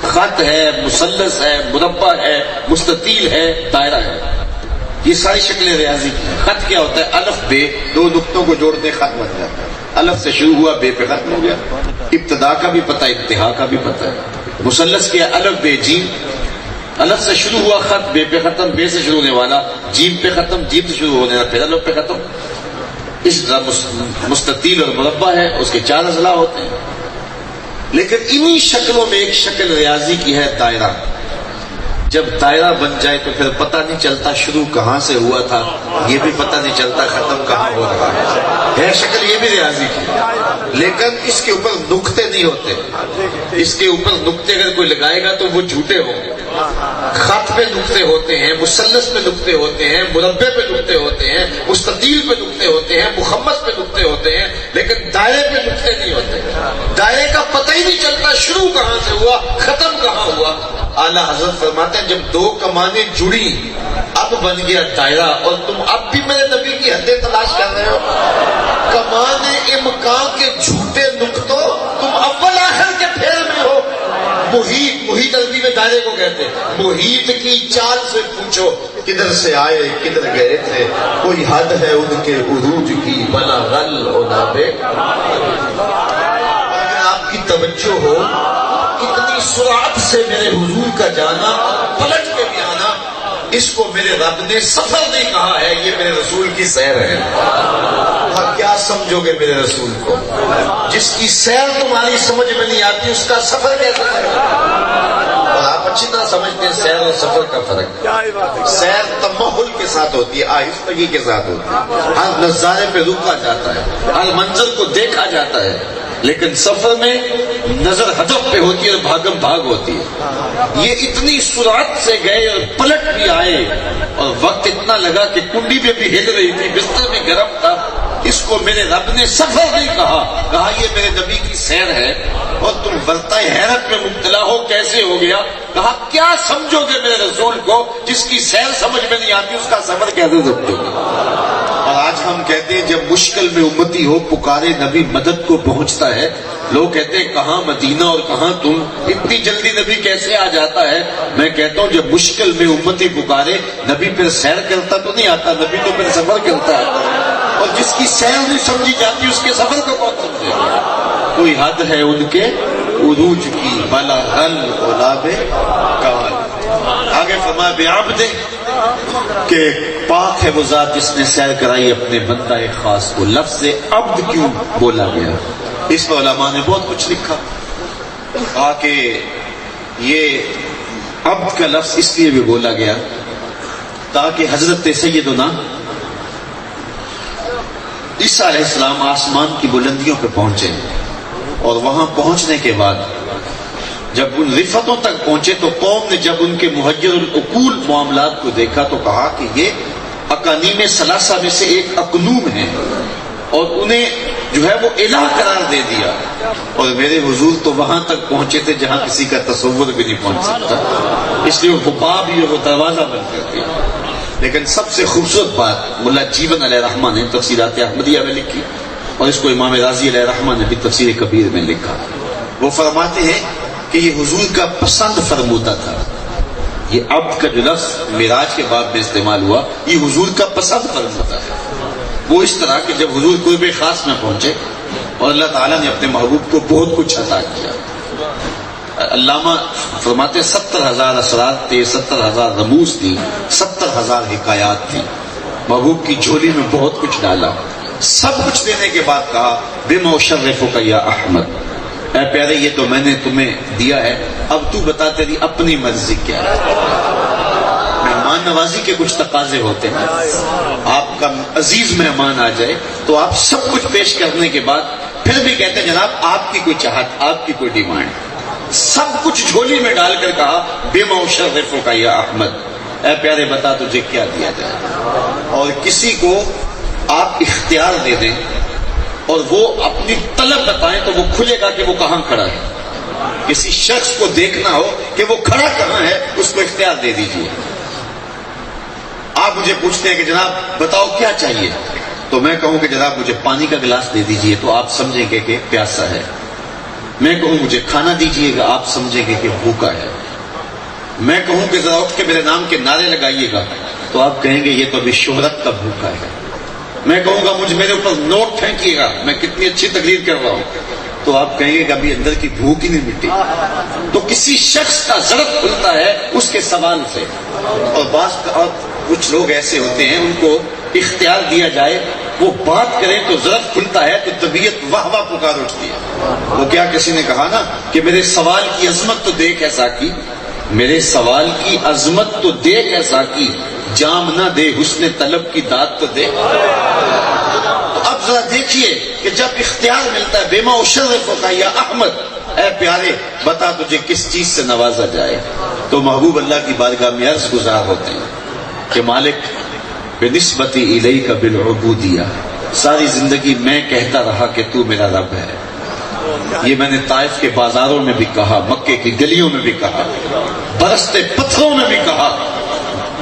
خط ہے، مثلث ہے، مربع ہے، مستطیل ہے، دائرہ ہے، یہ ساری شکلیں ریاضی کی ہیں۔ خط کیا ہوتا ہے؟ الف بے، 2 نقطوں کو جوڑتے خط بن جاتا ہے، الف سے شروع ہوا، بے پہ ختم ہو گیا، ابتدا کا بھی پتہ، انتہا کا بھی پتہ ہے۔ مثلث کیا؟ الف بے جیم، الف سے شروع ہوا خط، بے پہ ختم، بے سے شروع ہونے والا، جیم پہ ختم، جیم سے شروع ہونے والا، پھر الف پہ ختم۔ اس طرح مستطیل اور مربع ہے، اس کے 4 اضلاع ہوتے ہیں۔ لیکن انہی شکلوں میں ایک شکل ریاضی کی ہے دائرہ۔ جب دائرہ بن جائے تو پھر پتہ نہیں چلتا شروع کہاں سے ہوا تھا، یہ بھی پتہ نہیں چلتا ختم کہاں ہو رہا ہے شکل یہ بھی ریاضی کی، لیکن اس کے اوپر نقطے نہیں ہوتے۔ اس کے اوپر نقطے اگر کوئی لگائے گا تو وہ جھوٹے ہوں گے۔ خط پہ نقطے ہوتے ہیں، مثلث پہ نقطے ہوتے ہیں، مربع پہ نقطے ہوتے ہیں، مستطیل پہ نقطے ہوتے ہیں، مخمس پہ نقطے ہوتے ہیں، لیکن دائرے پہ نقطے نہیں ہوتے۔ دائرے کا پتہ ہی نہیں چلتا شروع کہاں سے ہوا، ختم کہاں ہوا۔ اعلیٰ حضرت فرماتے ہیں جب 2 کمانیں جڑی اب بن گیا دائرہ، اور تم اب بھی میرے نبی کی حدیں تلاش کر رہے ہو۔ کمان امکان کے جھوٹے نقطوں، تم اول آخر کے پھیر میں ہو۔ محیط عربی میں دائرے کو کہتے ہیں۔ محیط کی چال سے پوچھو کدھر سے آئے کدھر گئے تھے، کوئی حد ہے ان کے عروج کی، بنا غل اولابے۔ اگر آپ کی توجہ ہو، اتنی سرعت سے میرے حضور کا جانا، پلٹ کے بھی آنا، اس کو میرے رب نے سفر نہیں کہا ہے، یہ میرے رسول کی سیر ہے۔ اور کیا سمجھو گے میرے رسول کو؟ جس کی سیر تمہاری سمجھ میں نہیں آتی، اس کا سفر کیسا ہے؟ اور آپ اچھی طرح سمجھتے ہیں سیر اور سفر کا فرق۔ سیر تمہل کے ساتھ ہوتی ہے، آہستگی کے ساتھ ہوتی ہے، ہر نظارے پہ رکا جاتا ہے، ہر منظر کو دیکھا جاتا ہے، لیکن سفر میں نظر ہدف پہ ہوتی ہے اور بھاگم بھاگ ہوتی ہے۔ یہ اتنی سرعت سے گئے اور پلٹ بھی آئے، اور وقت اتنا لگا کہ کنڈی میں بھی ہل رہی تھی، بستر میں گرم تھا۔ اس کو میرے رب نے سفر نہیں کہا یہ میرے نبی کی سیر ہے۔ اور تم برتائے حیرت میں مبتلا ہو، کیسے ہو گیا؟ کہا کیا سمجھو گے میرے رسول کو؟ جس کی سیر سمجھ میں نہیں آتی، اس کا سفر کیسے سمجھو گے؟ اور آج ہم کہتے ہیں جب مشکل میں امتی ہو پکارے نبی مدد کو پہنچتا ہے، لوگ کہتے ہیں کہاں مدینہ اور کہاں تم، اتنی جلدی نبی کیسے آ جاتا ہے؟ میں کہتا ہوں جب مشکل میں امتی پکارے نبی پھر سیر کرتا تو نہیں آتا، نبی تو پھر سفر کرتا ہے۔ اور جس کی سیر نہیں سمجھی جاتی اس کے سفر کو کون سمجھے؟ کوئی حد ہے ان کے عروج کی، بلا غل اولاب کمال۔ آگے فرمایا بعبد، کہ پاک ہے وہ ذات جس نے سیر کرائی اپنے بندہ خاص کو۔ لفظ عبد کیوں بولا گیا؟ اس میں علماء نے بہت کچھ لکھا۔ کہا کہ یہ عبد کا لفظ اس لیے بھی بولا گیا تاکہ حضرت سیدنا عیسیٰ علیہ السلام آسمان کی بلندیوں پہ پہنچے، اور وہاں پہنچنے کے بعد جب ان رفتوں تک پہنچے تو قوم نے جب ان کے محیر العقول معاملات کو دیکھا تو کہا کہ یہ اقانیم ثلاثہ میں سے ایک اقنوم ہے، اور انہیں جو ہے وہ الہ قرار دے دیا. اور میرے حضور تو وہاں تک پہنچے تھے جہاں کسی کا تصور بھی نہیں پہنچ سکتا، اس لیے وہ باب ہی وہ دروازہ بن کر کے. لیکن سب سے خوبصورت بات ملا جیون علیہ رحمہ نے تفسیرات احمدیہ میں لکھی، اور اس کو امام رازی علیہ رحمہ نے بھی تفسیر کبیر میں لکھا. وہ فرماتے ہیں کہ یہ حضور کا پسند فرمودا تھا. یہ عبد کا جو لفظ معراج کے باب میں استعمال ہوا یہ حضور کا پسند فرمودا ہے. وہ اس طرح کہ جب حضور قرب خاص میں پہنچے اور اللہ تعالیٰ نے اپنے محبوب کو بہت کچھ عطا کیا. علامہ فرماتے 70,000 اثرات تھے، 70,000 رموز تھی، 70,000 حکایات تھی. محبوب کی جھولی میں بہت کچھ ڈالا. سب کچھ دینے کے بعد کہا بما اشرفک یا احمد، اے پیارے یہ تو میں نے تمہیں دیا ہے، اب تو بتا تیری اپنی مرضی کیا ہے. مہمان نوازی کے کچھ تقاضے ہوتے ہیں. آپ کا عزیز مہمان آ جائے تو آپ سب کچھ پیش کرنے کے بعد پھر بھی کہتے ہیں جناب آپ کی کوئی چاہت، آپ کی کوئی ڈیمانڈ. سب کچھ جھولی میں ڈال کر کہا بما اشرفک یا احمد، اے پیارے بتا تجھے کیا دیا جائے. اور کسی کو آپ اختیار دے دیں اور وہ اپنی طلب بتائیں تو وہ کھلے گا کہ وہ کہاں کھڑا ہے. کسی شخص کو دیکھنا ہو کہ وہ کھڑا کہاں ہے اس کو اختیار دے دیجیے. آپ مجھے پوچھتے ہیں کہ جناب بتاؤ کیا چاہیے، تو میں کہوں کہ جناب مجھے پانی کا گلاس دے دیجیے تو آپ سمجھیں گے کہ پیاسا ہے. میں کہوں مجھے کھانا دیجیے گا آپ سمجھیں گے کہ بھوکا ہے. میں کہوں کہ ذرا اٹھ کے میرے نام کے نعرے لگائیے گا تو آپ کہیں گے یہ تو ابھی شہرت کا بھوکا ہے. میں کہوں گا مجھے میرے اوپر نوٹ پھینکیے گا میں کتنی اچھی تقریر کر رہا ہوں تو آپ کہیں گے کہ ابھی اندر کی بھوک ہی نہیں مٹی. تو کسی شخص کا ضرب کھلتا ہے اس کے سوال سے. اور کچھ لوگ ایسے ہوتے ہیں ان کو اختیار دیا جائے وہ بات کریں تو ضرب کھلتا ہے تو طبیعت واہ واہ پکار اٹھتی ہے. وہ کیا کسی نے کہا نا کہ میرے سوال کی عظمت تو دیکھ ایسا کی، میرے سوال کی عظمت تو دیکھ ایسا کی، جام نہ دے حسن طلب کی داد تو دے. تو اب ذرا دیکھیے کہ جب اختیار ملتا ہے بما اشرفک یا احمد، اے پیارے بتا تجھے کس چیز سے نوازا جائے، تو محبوب اللہ کی بارگاہ میں عرض گزار ہوتے ہیں کہ مالک بنسبتی الیک بالعبودیہ، ساری زندگی میں کہتا رہا کہ تو میرا رب ہے. یہ میں نے طائف کے بازاروں میں بھی کہا، مکے کی گلیوں میں بھی کہا، برستے پتھروں میں بھی کہا.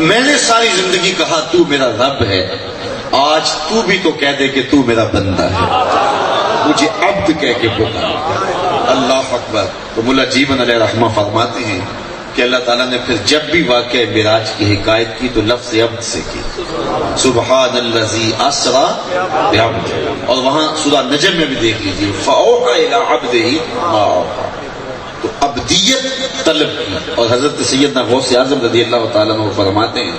میں نے ساری زندگی کہا تو میرا رب ہے. آج تو بھی تو کہہ دے کہ تو میرا بندہ ہے، مجھے عبد کہہ کے پکار. اللہ اکبر. تو مولا جیون علیہ رحمہ فرماتے ہیں کہ اللہ تعالیٰ نے پھر جب بھی واقعہ معراج کی حکایت کی تو لفظ عبد سے کی، سبحان الذی اسری بعبدہ. اور وہاں سورہ نجم میں بھی دیکھ لیجیے فاوحی الی عبدہ ما اوحی. تو عبدیت طلب کی. اور حضرت سیدنا غوث اعظم رضی اللہ تعالیٰ عنہ فرماتے ہیں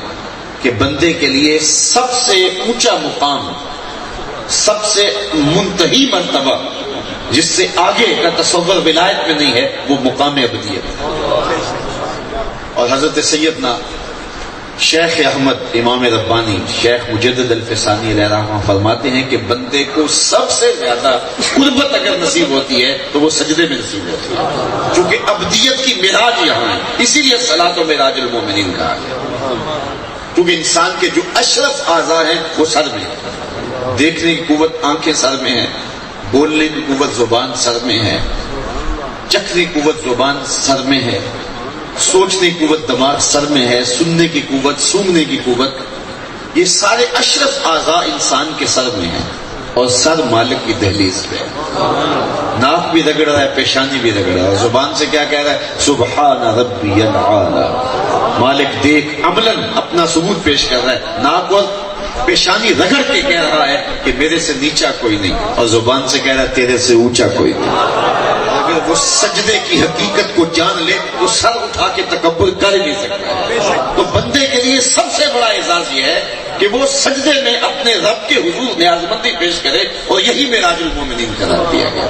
کہ بندے کے لیے سب سے اونچا مقام، سب سے منتہی مرتبہ جس سے آگے کا تصور ولایت میں نہیں ہے وہ مقام عبدیت. اور حضرت سیدنا شیخ احمد امام ربانی شیخ مجدد الفسانی علیہ رحمہ فرماتے ہیں کہ بندے کو سب سے زیادہ قربت اگر نصیب ہوتی ہے تو وہ سجدے میں نصیب ہوتی ہے، چونکہ عبدیت کی معراج یہاں ہے. اسی لیے صلاۃ و معراج المومنین کہا گیا، کیونکہ انسان کے جو اشرف اعضاء ہیں وہ سر میں ہیں. دیکھنے کی قوت آنکھیں سر میں ہیں، بولنے کی قوت زبان سر میں ہے، چکھنے کی قوت زبان سر میں ہے، سوچنے کی قوت دماغ سر میں ہے، سننے کی قوت، سونگنے کی قوت، یہ سارے اشرف اعضاء انسان کے سر میں ہیں. اور سر مالک کی دہلیز پہ ہے. ناک بھی رگڑ رہا ہے، پیشانی بھی رگڑ رہا ہے، اور زبان سے کیا کہہ رہا ہے سبحان ربی الاعلی. مالک دیکھ عملاً اپنا ثبوت پیش کر رہا ہے. ناک اور پیشانی رگڑ کے کہہ رہا ہے کہ میرے سے نیچا کوئی نہیں، اور زبان سے کہہ رہا ہے تیرے سے اونچا کوئی نہیں. اگر وہ سجدے کی حقیقت کو جان لے تو سر اٹھا کے تکبر کر نہیں سکتا ہے. تو بندے کے لیے سب سے بڑا اعزاز یہ ہے کہ وہ سجدے میں اپنے رب کے حضور نیازمندی پیش کرے، اور یہی معراج المومنین قرار دیا گیا۔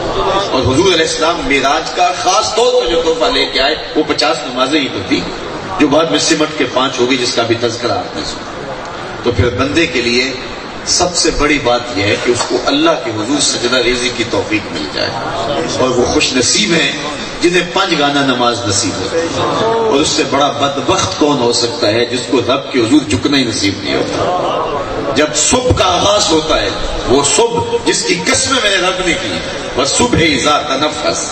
اور حضور علیہ السلام معراج کا خاص طور پر جو تحفہ لے کے آئے وہ 50 نمازیں ہی تو تھی، جو بعد میں سمٹ کے 5 ہوگی، جس کا بھی تذکرہ آپ نے سنا۔ تو پھر بندے کے لیے سب سے بڑی بات یہ ہے کہ اس کو اللہ کے حضور سجدہ ریزی کی توفیق مل جائے، اور وہ خوش نصیب ہیں جنہیں 5 گانا نماز نصیب ہو۔ اور اس سے بڑا بدبخت کون ہو سکتا ہے جس کو رب کے حضور جھکنا ہی نصیب نہیں ہوتا۔ جب صبح کا آغاز ہوتا ہے، وہ صبح جس کی قسمیں میرے رب نے کی، وہ صبح اذا تنفس،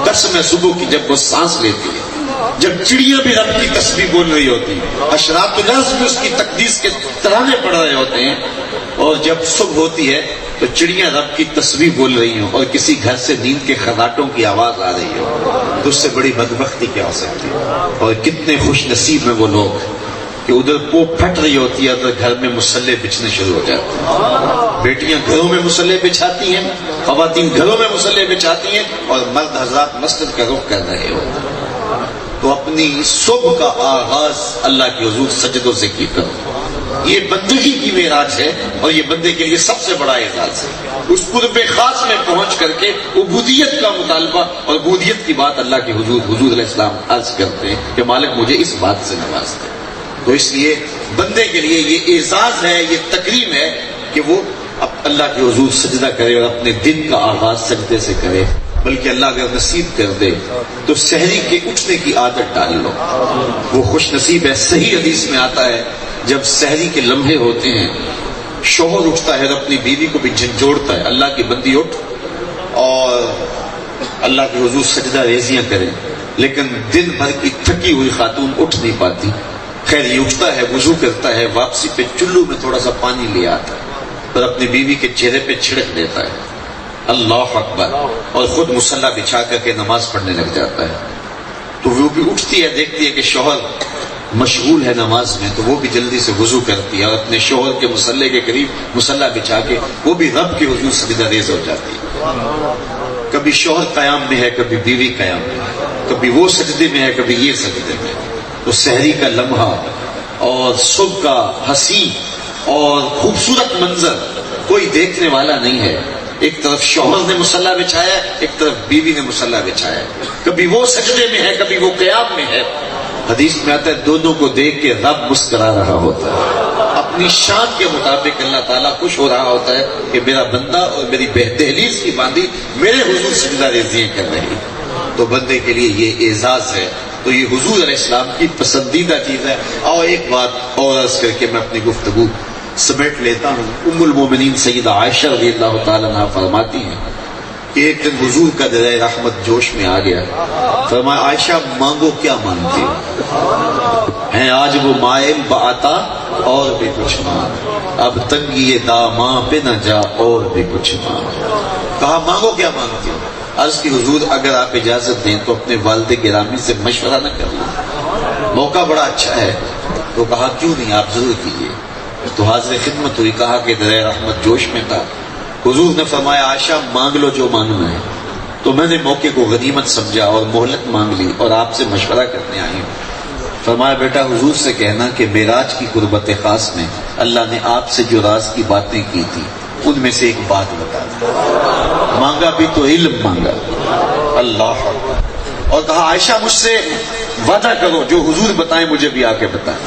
قسم صبح کی جب وہ سانس لیتی ہے، جب چڑیاں بھی رب کی تسبیح بول رہی ہوتی ہیں، حشرات الارض میں اس کی تقدیس کے ترانے پڑھ رہے ہوتے ہیں، اور جب صبح ہوتی ہے تو چڑیاں رب کی تسبیح بول رہی ہوں اور کسی گھر سے نیند کے خراٹوں کی آواز آ رہی ہو، تو اس سے بڑی بدبختی کیا ہو سکتی ہے؟ اور کتنے خوش نصیب ہیں وہ لوگ کہ ادھر پوپ پھٹ رہی ہوتی ہے، ادھر گھر میں مسلح بچھنے شروع ہو جاتے ہیں۔ بیٹیاں گھروں میں مسلح بچھاتی ہیں، خواتین گھروں میں مسلح بچھاتی ہیں، اور مرد حضرات مسجد کا رخ کر رہے ہوتے ہیں۔ تو اپنی صبح کا آغاز اللہ کے حضور سجدوں سے کی کرو۔ یہ بندگی کی معراج ہے، اور یہ بندے کے لیے سب سے بڑا اعزاز ہے۔ اس قرب خاص میں پہنچ کر کے عبودیت کا مطالبہ اور عبودیت کی بات اللہ کے حضور علیہ السلام عرض کرتے ہیں کہ مالک مجھے اس بات سے نواز دے۔ تو اس لیے بندے کے لیے یہ اعزاز ہے، یہ تکریم ہے کہ وہ اللہ کے حضور سجدہ کرے، اور اپنے دن کا آغاز سجدے سے کرے۔ بلکہ اللہ اگر نصیب کر دے تو سحری کے اٹھنے کی عادت ڈال لو، وہ خوش نصیب ہے۔ صحیح حدیث میں آتا ہے جب سحری کے لمحے ہوتے ہیں، شوہر اٹھتا ہے اور اپنی بیوی کو بھی جھنجھوڑتا ہے، اللہ کی بندی اٹھ اور اللہ کے حضور سجدہ ریزیاں کریں۔ لیکن دن بھر کی تھکی ہوئی خاتون اٹھ نہیں پاتی، خیر یہ اٹھتا ہے، وضو کرتا ہے، واپسی پہ چلو میں تھوڑا سا پانی لے آتا ہے اور اپنی بیوی کے چہرے پہ چھڑک دیتا ہے، اللہ اکبر، اور خود مصلی بچھا کر کے نماز پڑھنے لگ جاتا ہے۔ تو وہ بھی اٹھتی ہے، دیکھتی ہے کہ شوہر مشغول ہے نماز میں، تو وہ بھی جلدی سے وضو کرتی ہے اور اپنے شوہر کے مصلی کے قریب مصلی بچھا کے وہ بھی رب کے حضور سجدہ ریز ہو جاتی ہے۔ کبھی شوہر قیام میں ہے، کبھی بیوی قیام میں ہے، کبھی وہ سجدے میں ہے، کبھی یہ سجدے میں ہے۔ تو سحری کا لمحہ اور صبح کا حسین اور خوبصورت منظر کوئی دیکھنے والا نہیں ہے۔ ایک طرف شوہر نے مصلی بچھایا ہے، ایک طرف بیوی نے مصلی بچھایا ہے، کبھی وہ سجدے میں ہے، کبھی وہ قیام میں ہے۔ حدیث میں آتا ہے دونوں کو دیکھ کے رب مسکرا رہا ہوتا ہے، اپنی شان کے مطابق اللہ تعالیٰ خوش ہو رہا ہوتا ہے کہ میرا بندہ اور میری دہلیز کی باندھی میرے حضور سجدہ ریزیاں کر رہی ہے۔ تو بندے کے لیے یہ اعزاز ہے، تو یہ حضور علیہ السلام کی پسندیدہ چیز ہے۔ اور ایک بات اور عرض کر کے میں اپنی گفتگو سمیٹ لیتا ہوں۔ ام المومنین سیدہ عائشہ رضی اللہ تعالیٰ عنہا فرماتی ہیں کہ ایک دن حضور کا درائے رحمت جوش میں آ گیا، فرمایا عائشہ مانگو کیا مانگتی ہو؟ ہیں آج وہ مائل بعطا اور بھی کچھ مانگ، اب تنگی یہ داماں پہ نہ جا اور بھی کچھ مانگ۔ کہا مانگو کیا مانگتی ہو؟ عرض کی حضور اگر آپ اجازت دیں تو اپنے والد گرامی سے مشورہ نہ کر لوں، موقع بڑا اچھا ہے۔ تو کہا کیوں نہیں، آپ ضرور کیجیے۔ تو حاضر خدمت ہوئی، کہا کہ درائے رحمت جوش میں تھا، حضور نے فرمایا عائشہ مانگ لو جو مانگنا ہے۔ تو میں نے موقع کو غنیمت سمجھا اور مہلت مانگ لی اور آپ سے مشورہ کرنے آئی ہوں۔ فرمایا بیٹا حضور سے کہنا کہ معراج کی قربت خاص میں اللہ نے آپ سے جو راز کی باتیں کی تھی ان میں سے ایک بات بتا دی۔ مانگا بھی تو علم مانگا، اللہ اکبر، اور کہا عائشہ مجھ سے وعدہ کرو جو حضور بتائیں مجھے بھی آ کے بتائیں۔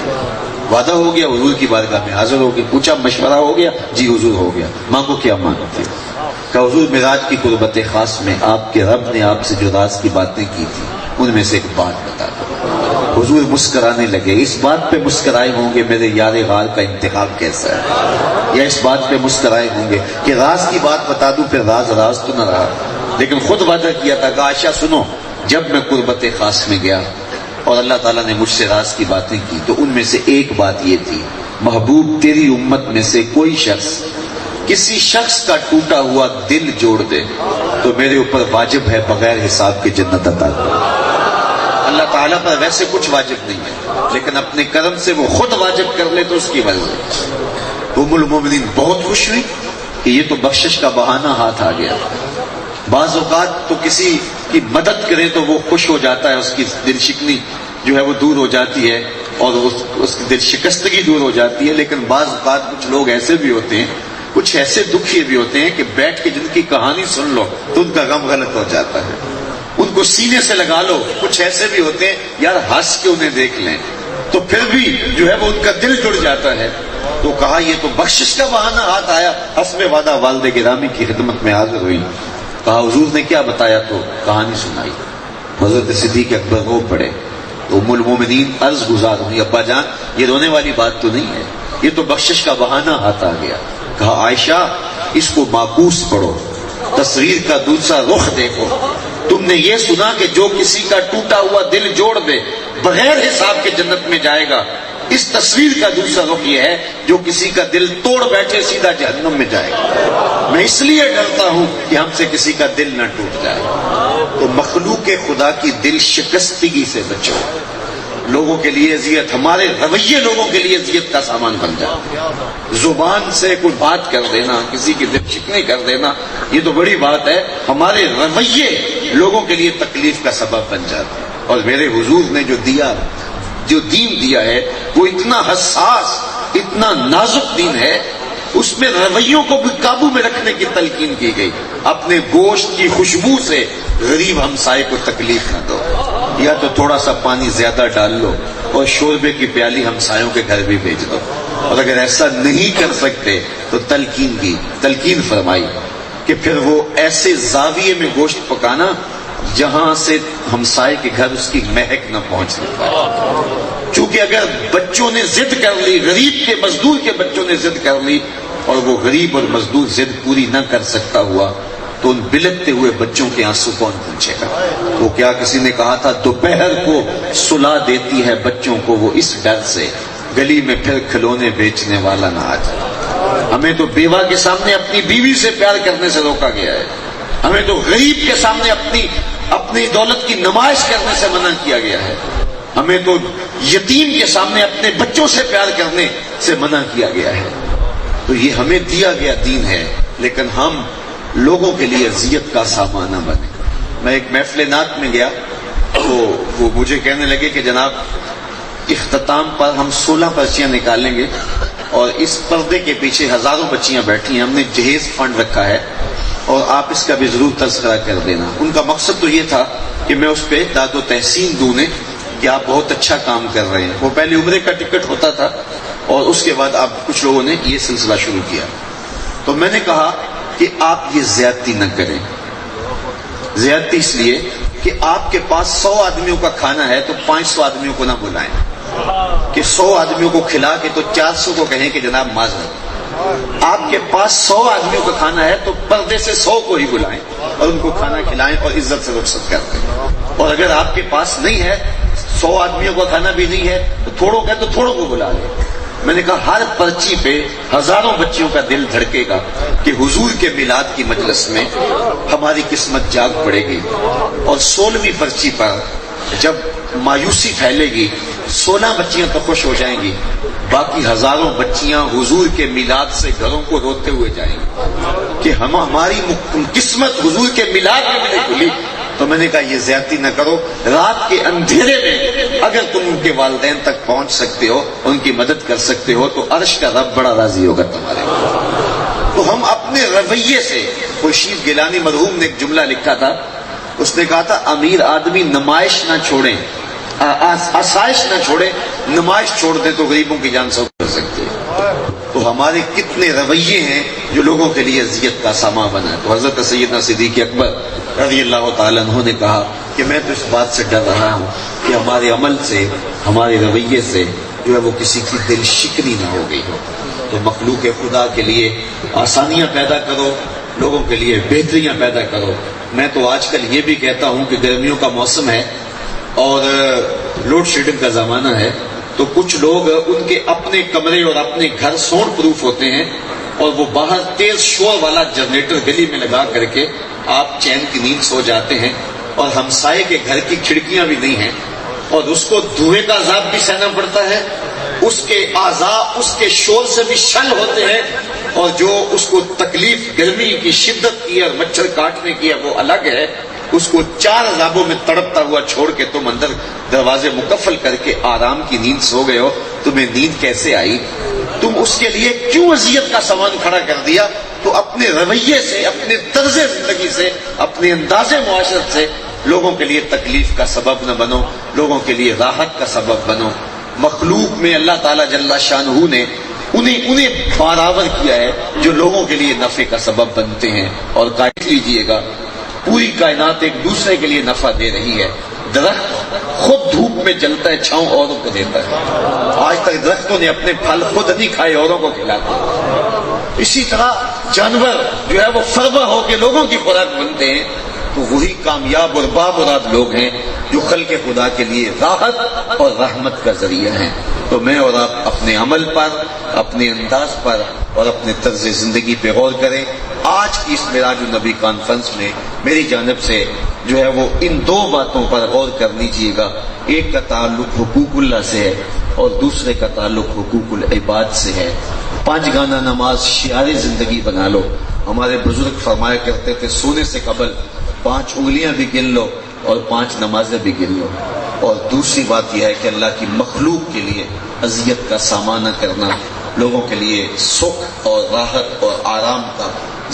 وعدہ ہو گیا، حضور کی بارگاہ میں حاضر ہو گیا، پوچھا مشورہ ہو گیا؟ جی حضور ہو گیا۔ مانگو کیا مانگتے ہو؟ کہ حضور معراج کی قربت خاص میں آپ کے رب نے آپ سے جو راز کی باتیں کی تھی ان میں سے ایک بات بتا دو۔ حضور مسکرانے لگے۔ اس بات پہ مسکرائے ہوں گے میرے یار غار کا انتخاب کیسا ہے، یا اس بات پہ مسکرائے ہوں گے کہ راز کی بات بتا دوں پھر راز تو نہ رہا، لیکن خود وعدہ کیا تھا کہ عائشہ سنو، جب میں قربت خاص میں گیا اور اللہ تعالیٰ نے مجھ سے راز کی باتیں کی تو ان میں سے ایک بات یہ تھی، محبوب تیری امت میں سے کوئی شخص کسی شخص کا ٹوٹا ہوا دل جوڑ دے تو میرے اوپر واجب ہے بغیر حساب کے جنت عطا کر۔ اللہ تعالیٰ پر ویسے کچھ واجب نہیں ہے، لیکن اپنے کرم سے وہ خود واجب کر لے تو اس کی مرضی۔ ام المومنین بہت خوش ہوئی کہ یہ تو بخشش کا بہانہ ہاتھ آ گیا۔ بعض اوقات تو کسی کی مدد کرے تو وہ خوش ہو جاتا ہے، اس کی دل شکنی جو ہے وہ دور ہو جاتی ہے، اور اس کی دل شکستگی دور ہو جاتی ہے. لیکن بعض اوقات کچھ لوگ ایسے بھی ہوتے ہیں, کچھ ایسے دکھی بھی ہوتے ہیں کہ بیٹھ کے جن کی کہانی سن لو تو ان کا غم غلط ہو جاتا ہے, ان کو سینے سے لگا لو. کچھ ایسے بھی ہوتے ہیں یار ہنس کے انہیں دیکھ لیں تو پھر بھی جو ہے وہ ان کا دل جڑ جاتا ہے. تو کہا یہ تو بخشش کا بہانہ ہاتھ آیا. حسب وعدہ والد گرامی کی خدمت میں حاضر ہوئی. کہا حضور نے کیا بتایا؟ تو کہانی سنائی. حضرت صدیق اکبر رو پڑے. ام المومنین عرض گزار ہوئی, ابا جان یہ رونے والی بات تو نہیں ہے, یہ تو بخشش کا بہانہ ہاتھ آ گیا. کہا عائشہ اس کو معکوس پڑھو, تصویر کا دوسرا رخ دیکھو. تم نے یہ سنا کہ جو کسی کا ٹوٹا ہوا دل جوڑ دے بغیر حساب کے جنت میں جائے گا. اس تصویر کا دوسرا رخ یہ ہے جو کسی کا دل توڑ بیٹھے سیدھا جہنم میں جائے گا. میں اس لیے ڈرتا ہوں کہ ہم سے کسی کا دل نہ ٹوٹ جائے. تو مخلوق خدا کی دل شکستگی سے بچو. لوگوں کے لیے اذیت, ہمارے رویے لوگوں کے لیے اذیت کا سامان بن جائے. زبان سے کوئی بات کر دینا, کسی کی دل شکنی کر دینا, یہ تو بڑی بات ہے. ہمارے رویے لوگوں کے لیے تکلیف کا سبب بن جاتے ہیں. اور میرے حضور نے جو دین دیا ہے وہ اتنا حساس, اتنا نازک دین ہے. اس میں رویوں کو بھی قابو میں رکھنے کی تلقین کی گئی. اپنے گوشت کی خوشبو سے غریب ہمسائے کو تکلیف نہ دو, یا تو تھوڑا سا پانی زیادہ ڈال لو اور شوربے کی پیالی ہمسایوں کے گھر بھی بھیج دو. اور اگر ایسا نہیں کر سکتے تو تلقین فرمائی کہ پھر وہ ایسے زاویے میں گوشت پکانا جہاں سے ہمسائے کے گھر اس کی مہک نہ پہنچنے پائے. چونکہ اگر بچوں نے ضد کر لی, غریب کے مزدور کے بچوں نے ضد کر لی, اور وہ غریب اور مزدور ضد پوری نہ کر سکتا ہوا, تو ان بلکتے ہوئے بچوں کے آنسو کون پوچھے گا؟ وہ کیا کسی نے کہا تھا, دوپہر کو سلا دیتی ہے بچوں کو وہ اس ڈر سے گلی میں پھر کھلونے بیچنے والا نہ آ جائے. ہمیں تو بیوہ کے سامنے اپنی بیوی سے پیار کرنے سے روکا گیا ہے. ہمیں تو غریب کے سامنے اپنی دولت کی نمائش کرنے سے منع کیا گیا ہے. ہمیں تو یتیم کے سامنے اپنے بچوں سے پیار کرنے سے منع کیا گیا ہے. تو یہ ہمیں دیا گیا دین ہے, لیکن ہم لوگوں کے لیے اذیت کا سامان نہ بنے. میں ایک محفل نعت میں گیا تو وہ مجھے کہنے لگے کہ جناب اختتام پر ہم 16 پرچیاں نکالیں گے اور اس پردے کے پیچھے ہزاروں بچیاں بیٹھی ہیں, ہم نے جہیز فنڈ رکھا ہے اور آپ اس کا بھی ضرور تذکرہ کر دینا. ان کا مقصد تو یہ تھا کہ میں اس پہ داد و تحسین دوں کہ آپ بہت اچھا کام کر رہے ہیں. وہ پہلے عمرے کا ٹکٹ ہوتا تھا اور اس کے بعد آپ کچھ لوگوں نے یہ سلسلہ شروع کیا. تو میں نے کہا کہ آپ یہ زیادتی نہ کریں. زیادتی اس لیے کہ آپ کے پاس 100 آدمیوں کا کھانا ہے تو 500 آدمیوں کو نہ بلائیں, کہ 100 آدمیوں کو کھلا کے تو 400 کو کہیں کہ جناب معذرت. آپ کے پاس 100 آدمیوں کا کھانا ہے تو پردے سے 100 کو ہی بلائیں اور ان کو کھانا کھلائیں اور عزت سے رخصت کر دیں. اور اگر آپ کے پاس نہیں ہے, 100 آدمیوں کا کھانا بھی نہیں ہے, تو تھوڑوں کا تو تھوڑوں کو بلا لیں. میں نے کہا ہر پرچی پہ ہزاروں بچیوں کا دل دھڑکے گا کہ حضور کے میلاد کی مجلس میں ہماری قسمت جاگ پڑے گی. اور 16ویں پرچی پر جب مایوسی پھیلے گی 16 بچیاں تو خوش ہو جائیں گی, باقی ہزاروں بچیاں حضور کے میلاد سے گھروں کو روتے ہوئے جائیں گی کہ ہماری قسمت حضور کے میلاد میں بھی نہیں کھلی. تو میں نے کہا یہ زیادتی نہ کرو. رات کے اندھیرے میں اگر تم ان کے والدین تک پہنچ سکتے ہو, ان کی مدد کر سکتے ہو, تو عرش کا رب بڑا راضی ہوگا تمہارے. تو ہم اپنے رویے سے, خورشید گیلانی مرحوم نے ایک جملہ لکھا تھا, اس نے کہا تھا امیر آدمی نمائش نہ چھوڑیں, آسائش نہ چھوڑے, نمائش چھوڑ دے تو غریبوں کی جان سو کر سکتے. تو ہمارے کتنے رویے ہیں جو لوگوں کے لیے اذیت کا سامان بنا ہے. تو حضرت سیدنا صدیق اکبر رضی اللہ تعالیٰ عنہ نے کہا کہ میں تو اس بات سے ڈر رہا ہوں کہ ہمارے عمل سے, ہمارے رویے سے جو ہے وہ کسی کی دل شکنی نہ ہو گئی ہو. تو مخلوق خدا کے لیے آسانیاں پیدا کرو, لوگوں کے لیے بہتریاں پیدا کرو. میں تو آج کل یہ بھی کہتا ہوں کہ گرمیوں کا موسم ہے اور لوڈ شیڈنگ کا زمانہ ہے, تو کچھ لوگ ان کے اپنے کمرے اور اپنے گھر سونڈ پروف ہوتے ہیں اور وہ باہر تیز شور والا جنریٹر گلی میں لگا کر کے آپ چین کی نیند سو جاتے ہیں, اور ہمسائے کے گھر کی کھڑکیاں بھی نہیں ہیں اور اس کو دھوئیں کا عذاب بھی سہنا پڑتا ہے, اس کے اعضاء اس کے شور سے بھی شل ہوتے ہیں, اور جو اس کو تکلیف گرمی کی شدت کی اور مچھر کاٹنے کی ہے وہ الگ ہے. اس کو 4 عذابوں میں تڑپتا ہوا چھوڑ کے تم اندر دروازے مقفل کر کے آرام کی نیند سو گئے ہو، تمہیں نیند کیسے آئی؟ تم اس کے لیے کیوں اذیت کا سامان کھڑا کر دیا؟ تو اپنے رویے سے، اپنے طرز زندگی سے، اپنے انداز معاشرت سے لوگوں کے لیے تکلیف کا سبب نہ بنو، لوگوں کے لیے راحت کا سبب بنو۔ مخلوق میں اللہ تعالیٰ جل شانہ نے انہیں برابر کیا ہے جو لوگوں کے لیے نفع کا سبب بنتے ہیں، اور قائد لیجئے گا پوری کائنات ایک دوسرے کے لیے نفع دے رہی ہے۔ درخت خود دھوپ میں جلتا ہے، چھاؤں اوروں کو دیتا ہے۔ آج تک درختوں نے اپنے پھل خود نہیں کھائے، اوروں کو کھلاتے۔ اسی طرح جانور جو ہے وہ فربہ ہو کے لوگوں کی خوراک بنتے ہیں، تو وہی کامیاب اور بامراد لوگ ہیں جو خلق خدا کے لیے راحت اور رحمت کا ذریعہ ہیں۔ تو میں اور آپ اپنے عمل پر، اپنے انداز پر اور اپنے طرز زندگی پہ غور کریں۔ آج کی اس معراج النبی کانفرنس میں میری جانب سے جو ہے وہ ان 2 باتوں پر غور کر لیجئے گا۔ ایک کا تعلق حقوق اللہ سے ہے اور دوسرے کا تعلق حقوق العباد سے ہے۔ 5 گانا نماز شعار زندگی بنا لو۔ ہمارے بزرگ فرمایا کرتے تھے سونے سے قبل 5 انگلیاں بھی گن لو اور 5 نمازیں بھی گن لو۔ اور دوسری بات یہ ہے کہ اللہ کی مخلوق کے لیے اذیت کا سامنا کرنا، لوگوں کے لیے سکھ اور راحت اور آرام کا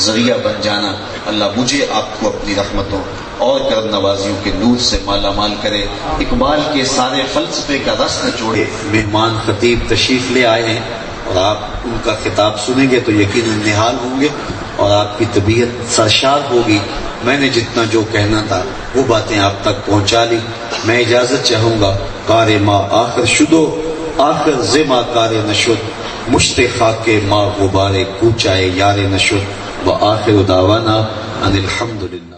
ذریعہ بن جانا۔ اللہ مجھے آپ کو اپنی رحمتوں اور کرم نوازیوں کے نور سے مالا مال کرے۔ اقبال کے سارے فلسفے کا رس نہ چھوڑے۔ مہمان خطیب تشریف لے آئے ہیں اور آپ ان کا خطاب سنیں گے تو یقیناً نہال ہوں گے اور آپ کی طبیعت سرشار ہوگی۔ میں نے جتنا جو کہنا تھا وہ باتیں آپ تک پہنچا لی۔ میں اجازت چاہوں گا۔ کار ما آخر شدو آخر زما کار نشد، مشت خاک ما غبار کوچائے یار نشد، و آخر دعوانا ان الحمدللہ۔